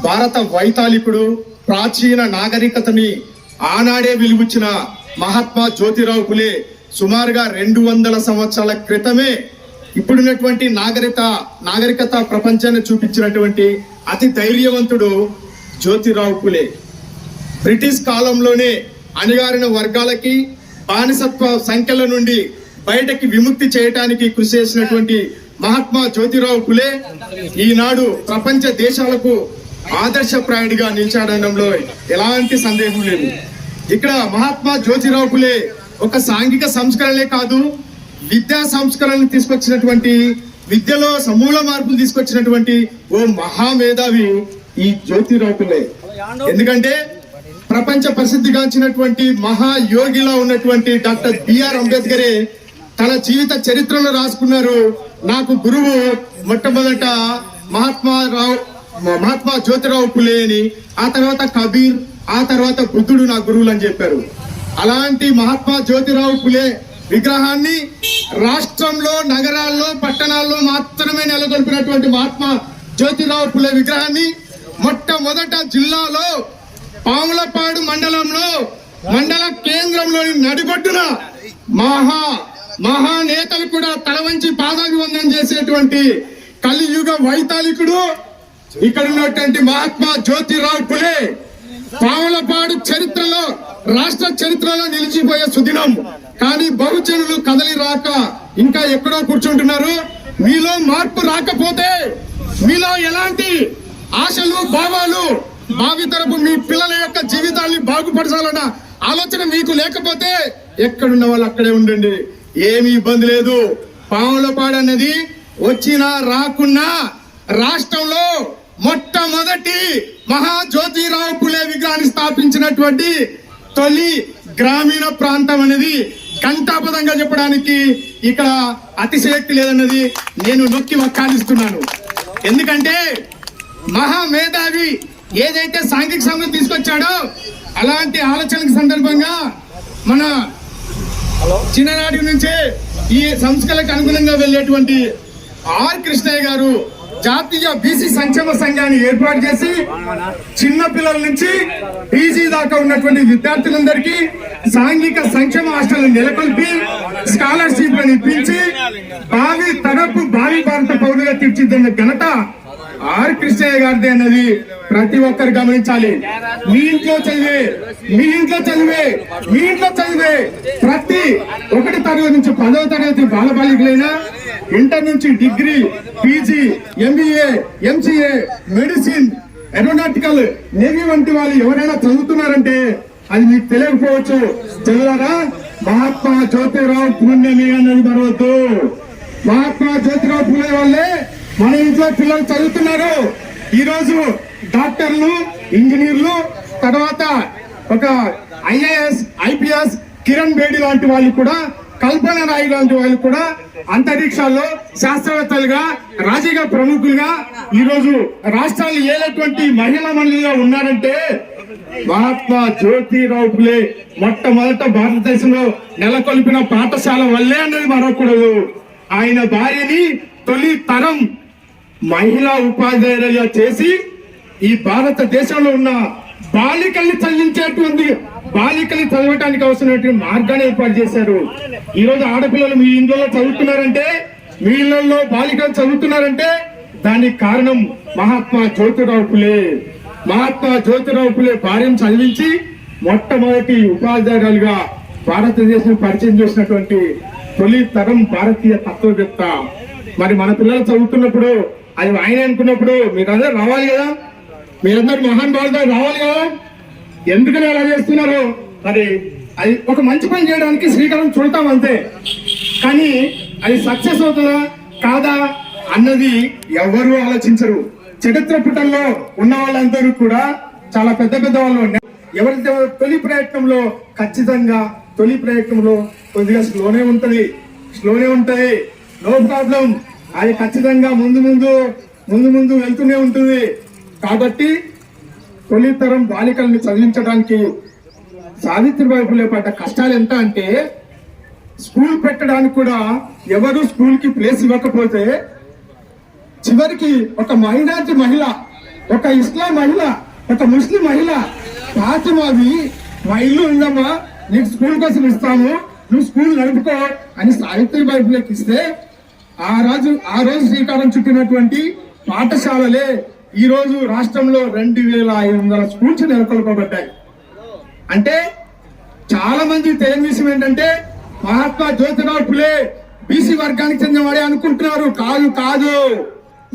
భారత వైతాళికుడు, ప్రాచీన నాగరికతని ఆనాడే వెలుగుచ్చిన మహాత్మా జ్యోతిరావు ఫులే సుమారుగా 200 సంవత్సరాల క్రితమే ఇప్పుడున్నటువంటి నాగరికత ప్రపంచాన్ని చూపించినటువంటి అతి ధైర్యవంతుడు జ్యోతిరావు ఫులే. బ్రిటిష్ కాలంలోనే అణగారిన వర్గాలకి బానిసత్వ సంఖ్యల నుండి బయటకి విముక్తి చేయడానికి కృషి చేసినటువంటి మహాత్మా జ్యోతిరావు ఫులే ఈనాడు ప్రపంచ దేశాలకు ఆదర్శప్రాయుడిగా నిలిచాడనడంలో ఎలాంటి సందేహం లేదు. ఇక్కడ మహాత్మా జ్యోతిరావు ఫులే ఒక సాంఘిక సంస్కరణలే కాదు, విద్యా సంస్కరణలు తీసుకొచ్చినటువంటి, విద్యలో సమూల మార్పులు తీసుకొచ్చినటువంటి ఓ మహామేధావి ఈ జ్యోతిరావు ఫులే. ఎందుకంటే ప్రపంచ ప్రసిద్ధిగాంచినటువంటి మహాయోగిలా ఉన్నటువంటి డాక్టర్ బిఆర్ అంబేద్కరే తన జీవిత చరిత్రలో రాసుకున్నారు, నాకు గురువు మొట్టమొదట మహాత్మా జ్యోతిరావు ఫులే అని, ఆ తర్వాత కబీర్, ఆ తర్వాత బుద్ధుడు నా గురువులు అని చెప్పారు. అలాంటి మహాత్మా జ్యోతిరావు ఫులే విగ్రహాన్ని రాష్ట్రంలో, నగరాల్లో, పట్టణాల్లో మాత్రమే నెలకొల్పినటువంటి మహాత్మా జ్యోతిరావు ఫులే విగ్రహాన్ని మొట్టమొదట జిల్లాలో పాములపాడు మండలంలో మండల కేంద్రంలోని నడిబొడ్డున మహానేతలు కూడా తల వంచి పాదాభివందనం చేసేటువంటి కలియుగ వైతాళికుడు ఇక్కడ ఉన్నటువంటి మహాత్మా జ్యోతిరావు ఫులే. పాములపాడు చరిత్రలో, రాష్ట్ర చరిత్రలో నిలిచిపోయే సుదినం. కానీ బహుజనులు కదలి రాక ఇంకా ఎక్కడో కూర్చుంటున్నారు. మీలో మార్పు రాకపోతే, మీలో ఎలాంటి ఆశలు, భావాలు, భావితరపు మీ పిల్లల యొక్క జీవితాన్ని బాగుపరచాలన్న ఆలోచన మీకు లేకపోతే ఎక్కడున్న వాళ్ళు అక్కడే ఉండండి, ఏమి ఇబ్బంది లేదు. పాములపాడు అనేది వచ్చినా రాకున్నా రాష్ట్రంలో మొట్టమొదటి జ్యోతిరావు ఫులే విగ్రహాన్ని స్థాపించినటువంటి తొలి గ్రామీణ ప్రాంతం అనేది ఘంటాపదంగా చెప్పడానికి ఇక్కడ అతిశయోక్తి లేదన్నది నేను నొక్కి వక్కాలిస్తున్నాను. ఎందుకంటే మహామేధావి ఏదైతే సాంఘిక సమస్య తీసుకొచ్చాడో అలాంటి ఆలోచనకు సందర్భంగా మన చిన్ననాటి నుంచే ఈ సంస్కరణకు అనుగుణంగా వెళ్ళేటువంటి ఆర్ కృష్ణయ్య గారు జాతీయ బీసీ సంక్షేమ సంఘాన్ని ఏర్పాటు చేసి చిన్న పిల్లల నుంచి పీజీ దాకా ఉన్నటువంటి విద్యార్థులందరికీ సాంఘిక సంక్షేమ హాస్టల్ నెలకొల్పి స్కాలర్షిప్లను ఇప్పించి భావి భారత పౌరులుగా తీర్చిదిద్దిన ఘనత ఆర్ కృష్ణయ్య గారిది అన్నది ప్రతి ఒక్కరు గమనించాలి. మీ ఇంట్లో చదివే ప్రతి 1వ తరగతి నుంచి 10వ తరగతి బాలబాలికలైనా, ఇంటర్ నుంచి degree, PG, MBA, MCA, medicine, aeronautical, navy వంటి వాళ్ళు ఎవరైనా చదువుతున్నారంటే అది మీకు తెలియకపోవచ్చు. చదువుతారా? మహాత్మా జ్యోతిరావు పుణ్యమే అన్నది మరవద్దు. మహాత్మా జ్యోతిరావు ఫులే వల్లే మన ఇంట్లో పిల్లలు చదువుతున్నారు. ఈరోజు డాక్టర్లు, ఇంజనీర్లు, తర్వాత ఒక ఐఏఎస్, ఐపీఎస్, కిరణ్ బేడి లాంటి వాళ్ళు కూడా, కల్పన రాయి లాంటి వాళ్ళు కూడా అంతరిక్షాల్లో శాస్త్రవేత్తలుగా, రాజకీయ ప్రముఖులుగా ఈరోజు రాష్ట్రాలు ఏలేటువంటి మహిళా మండలిగా ఉన్నారంటే మహాత్మా జ్యోతిరావు ఫులే మొట్టమొదట భారతదేశంలో నెలకొల్పిన పాఠశాల వల్లే అనేది మరొకూడదు. ఆయన భార్యని తొలి తరం మహిళా ఉపాధ్యాయులుగా చేసి ఈ భారతదేశంలో ఉన్న బాలికల్ని చదవటానికి అవసరమైనటువంటి మార్గాన్ని ఏర్పాటు చేశారు. ఈ రోజు ఆడపిల్లలు మీ ఇంట్లో చదువుతున్నారంటే, మీ ఇళ్లలో బాలికలు చదువుతున్నారంటే దానికి కారణం మహాత్మా జ్యోతిరావు ఫులే. మహాత్మా జ్యోతిరావు ఫులే భార్యను చదివించి మొట్టమొదటి ఉపాధ్యాయులుగా భారతదేశం పరిచయం చేసినటువంటి తొలి తరం భారతీయ తత్వవేత్త. మరి మన పిల్లలు చదువుతున్నప్పుడు అది ఆయన అనుకున్నప్పుడు మీరందరూ రావాలి కదా, మీరందరూ మహానుభావులుగా రావాలి కదా. ఎందుకని అలా చేస్తున్నారు? మరి అది ఒక మంచి పని చేయడానికి శ్రీకారం చుడతాం అంతే, కానీ అది సక్సెస్ అవుతుందా కాదా అన్నది ఎవరు ఆలోచించరు. చరిత్ర పుటల్లో ఉన్న వాళ్ళందరూ కూడా చాలా పెద్ద వాళ్ళు. ఎవరైతే తొలి ప్రయత్నంలో ఖచ్చితంగా కొద్దిగా స్లోనే ఉంటది, నో ప్రాబ్లం. అది ఖచ్చితంగా ముందు వెళ్తూనే ఉంటుంది. కాబట్టి తొలితరం బాలికల్ని చదివించడానికి సావిత్రిబాయి ఫులే పడ్డ కష్టాలు ఎంత అంటే, స్కూల్ పెట్టడానికి కూడా ఎవరు స్కూల్ కి ప్లేస్ ఇవ్వకపోతే చివరికి ఒక మైనారిటీ మహిళ ఒక ఇస్లాం మహిళ, ఒక ముస్లిం మహిళ ఫాతిమావి మా ఇల్లు ఉందమ్మా, నీకు స్కూల్ కోసం ఇస్తాము, నువ్వు స్కూల్ నడుపుకో అని సావిత్రిబాయి ఫులేకి ఇస్తే ఆ రోజు శ్రీకారం చుట్టినటువంటి పాఠశాలలే ఈ రోజు రాష్ట్రంలో 2500 స్కూల్స్ నెలకొల్పబడ్డాయి. అంటే చాలా మంది తెలియని విషయం ఏంటంటే మహాత్మా జ్యోతిరావు ఫులే బీసీ వర్గానికి చెందినవాడే అనుకుంటున్నారు. కాదు,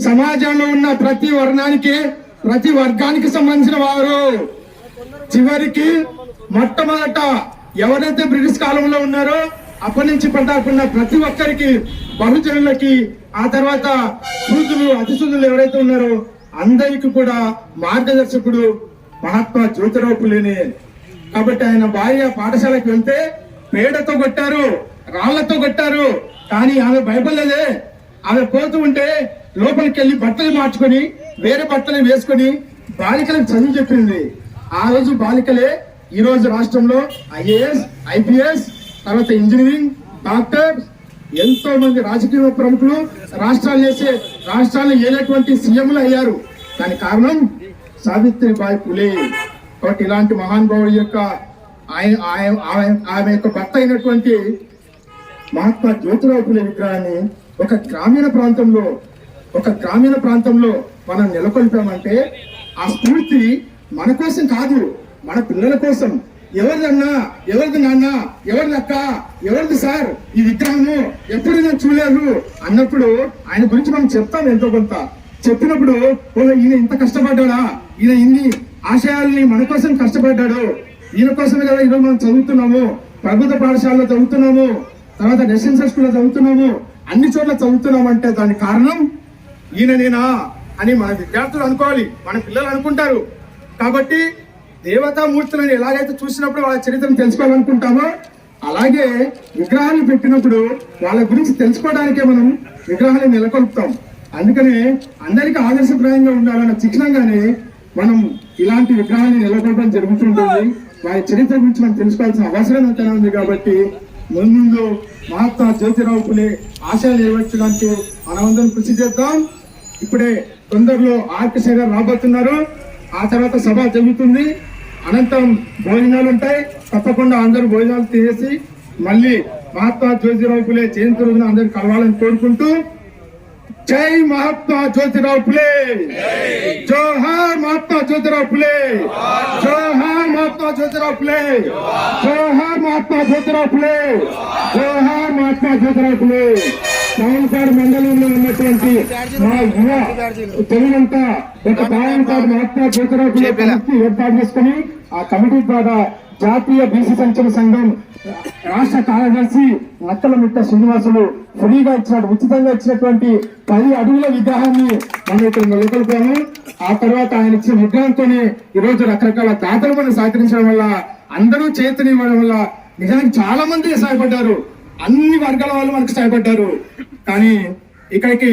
సమాజంలో ఉన్న ప్రతి వర్ణానికి, ప్రతి వర్గానికి సంబంధించిన వారు. చివరికి మొట్టమొదట ఎవరైతే బ్రిటిష్ కాలంలో ఉన్నారో అప్పటి నుంచి పడ్డాకున్న ప్రతి ఒక్కరికి, బహుజనులకి, ఆ తర్వాత శూద్రులు, అతిశూద్రులు ఎవరైతే ఉన్నారో అందరికి కూడా మార్గదర్శకుడు మహాత్మా జ్యోతిరావు ఫులేనే. కాబట్టి ఆయన భార్య పాఠశాలకు వెళ్తే పేడతో కొట్టారు, రాళ్లతో కొట్టారు, కానీ ఆమె భయపడలేదే. ఆమె పోతూ ఉంటే లోపలికి వెళ్ళి బట్టలు మార్చుకొని వేరే బట్టలు వేసుకొని బాలికలకు చదువు చెప్పింది. ఆ రోజు బాలికలే ఈ రోజు రాష్ట్రంలో ఐఏఎస్, ఐపీఎస్, తర్వాత ఇంజనీరింగ్, డాక్టర్, ఎంతో మంది రాజకీయ ప్రముఖులు రాష్ట్రాలను ఏలేటువంటి సీఎంలు అయ్యారు. దానికి కారణం సావిత్రిబాయి ఫులే. కాబట్టి ఇలాంటి మహానుభావుడి యొక్క ఆమె యొక్క భర్త అయినటువంటి మహాత్మా జ్యోతిరావు ఫులే విగ్రహాన్ని ఒక గ్రామీణ ప్రాంతంలో మనం నెలకొల్పామంటే ఆ స్ఫూర్తి మన కోసం కాదు, మన పిల్లల కోసం. ఎవరిదన్నా, ఎవరిది నాన్న, ఎవరిది అక్క, ఎవరిది సార్ ఈ విగ్రహము ఎప్పుడు నేను చూడలేదు అన్నప్పుడు ఆయన గురించి మనం చెప్తాం ఎంతో కొంత. చెప్పినప్పుడు ఈయన ఇంత కష్టపడ్డాడా, ఈయన ఇన్ని ఆశయాల్ని మన కోసం కష్టపడ్డాడు, ఈయన కోసమే కదా ఈరోజు మనం చదువుతున్నాము, ప్రభుత్వ పాఠశాలలో చదువుతున్నాము, తర్వాత రెసిడెన్షియల్ స్కూల్లో చదువుతున్నాము, అన్ని చోట్ల చదువుతున్నామంటే దానికి కారణం ఈయననేనా అని మన విద్యార్థులు అనుకోవాలి, మన పిల్లలు అనుకుంటారు. కాబట్టి దేవతామూర్తులను ఎలాగైతే చూసినప్పుడు వాళ్ళ చరిత్రను తెలుసుకోవాలనుకుంటామో అలాగే విగ్రహాలు పెట్టినప్పుడు వాళ్ళ గురించి తెలుసుకోవడానికే మనం విగ్రహాన్ని నెలకొల్పుతాం. అందుకనే అందరికీ ఆదర్శప్రాయంగా ఉండాలన్న శిక్షణంగానే మనం ఇలాంటి విగ్రహాన్ని నెలకొల్పడం జరుగుతుంటుంది. వారి చరిత్ర గురించి మనం తెలుసుకోవాల్సిన అవసరం ఎంతైనా ఉంది. కాబట్టి ముందు మహాత్మా జ్యోతిరావు ఫులే ఆశయాలు నెరవేర్చడానికి మనమందరం కృషి చేద్దాం. ఇప్పుడే తొందరలో ఆర్కే గారు రాబోతున్నారు. ఆ తర్వాత సభ జరుగుతుంది, అనంతరం భోజనాలు ఉంటాయి. తప్పకుండా అందరూ భోజనాలు తినేసి మళ్ళీ మహాత్మా జ్యోతిరావు ఫులే జయంతి రోజున అందరూ కలవాలని కోరుకుంటూ జై మహాత్మా జ్యోతిరావు ఫులే, జోహార్ మహాత్మా జ్యోతిరావు ఫులే, జోహార్ మహాత్మా జ్యోతిరావు ఫులే, జోహార్ మహాత్మా జ్యోతిరావు ఫులే, జోహార్ మహాత్మా జ్యోతిరావు ఫులే. పావనపాడు మండలంలో ఉన్నటువంటి మా యువ తెలుగంతా ఒక పావనపాడు మహాత్మా జ్యోతిరావు ఫులే కమిటీ ఏర్పాటు చేసుకుని ఆ కమిటీ ద్వారా జాతీయ బీసీ సంక్షేమ సంఘం రాష్ట్ర కార్యదర్శి నక్కలమిట్ట శ్రీనివాసులు ఫ్రీగా ఇచ్చినట్టు ఉచితంగా ఇచ్చినటువంటి 10 అడుగుల విగ్రహాన్ని మనం ఇక్కడ నెలకొల్పాము. ఆ తర్వాత ఆయన ఇచ్చిన విగ్రహంతోనే ఈరోజు రకరకాల దాతలు మనం సహకరించడం వల్ల, అందరూ చేతనివ్వడం వల్ల నిజానికి చాలా మంది సహాయపడ్డారు. అన్ని వర్గాల వాళ్ళు మనకు సహాయపడ్డారు. కానీ ఇక్కడికి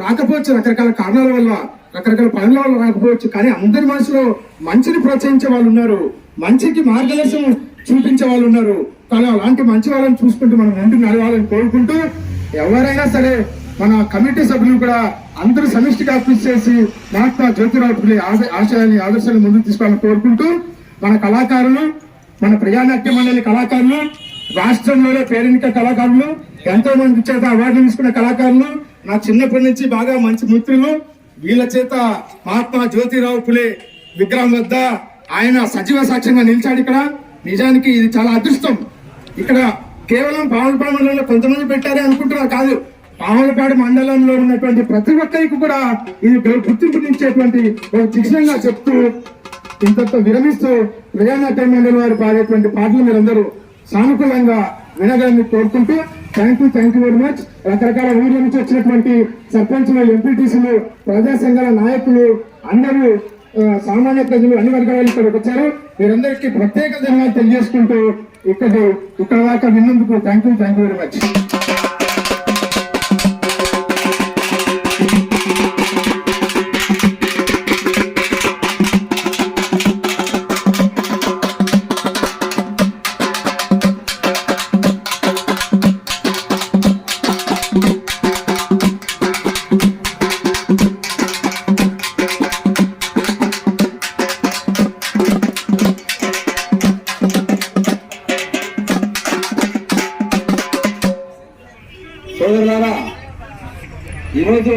రాకపోవచ్చు, రకరకాల కారణాల వల్ల, రకరకాల పనుల వల్ల రాకపోవచ్చు. కానీ అందరి మనసులో మంచిని ప్రోత్సహించే వాళ్ళు ఉన్నారు, మంచికి మార్గదర్శనం చూపించే వాళ్ళు ఉన్నారు. కానీ అలాంటి మంచి వాళ్ళని చూసుకుంటూ మనం ముందుకు నడవాలని కోరుకుంటూ, ఎవరైనా సరే మన కమిటీ సభ్యులు కూడా అందరూ సమిష్టిగా కృషి చేసి మహాత్మా జ్యోతిరావు ఫులే ఆశయాన్ని, ఆదర్శాన్ని ముందుకు తీసుకోవాలని కోరుకుంటూ, మన కళాకారులు, మన ప్రజానాట్య మండలి కళాకారులు, రాష్ట్రంలోనే పేరెన్నిక కళాకారులు, ఎంతో మంది చేత అవార్డులు తీసుకున్న కళాకారులు, నా చిన్నప్పటి నుంచి బాగా మంచి మిత్రులు, వీళ్ళ చేత మహాత్మా జ్యోతిరావు ఫులే విగ్రహం వద్ద ఆయన సజీవ సాక్ష్యంగా నిలిచాడు. ఇక్కడ నిజానికి ఇది చాలా అదృష్టం. ఇక్కడ కేవలం పావనపాడు మండలంలో కొంతమంది పెట్టారే అనుకుంటున్నారు, కాదు. పావనపాడు మండలంలో ఉన్నటువంటి ప్రతి ఒక్కరికి కూడా ఇది గుర్తింపునిచ్చేటువంటి ఒక శిక్షణంగా చెప్తూ ఇంతతో విరమిస్తూ ప్రజానాట్య మండలి వారు పాడేటువంటి పాటలు మీరందరూ సానుకూలంగా వినగాలని కోరుకుంటూ థ్యాంక్ యూ వెరీ మచ్. రకరకాల ఊర్ల నుంచి వచ్చినటువంటి సర్పంచులు, ఎంపీటీసీలు, ప్రజా సంఘాల నాయకులు, అందరూ సామాన్య ప్రజలు, అన్ని వర్గాలు ఇక్కడికి వచ్చారు. మీరందరికీ ప్రత్యేక ధన్యవాదాలు తెలియజేసుకుంటూ ఇక్కడ దాకా విన్నందుకు థ్యాంక్ యూ వెరీ మచ్. సోదరులారా ఈరోజు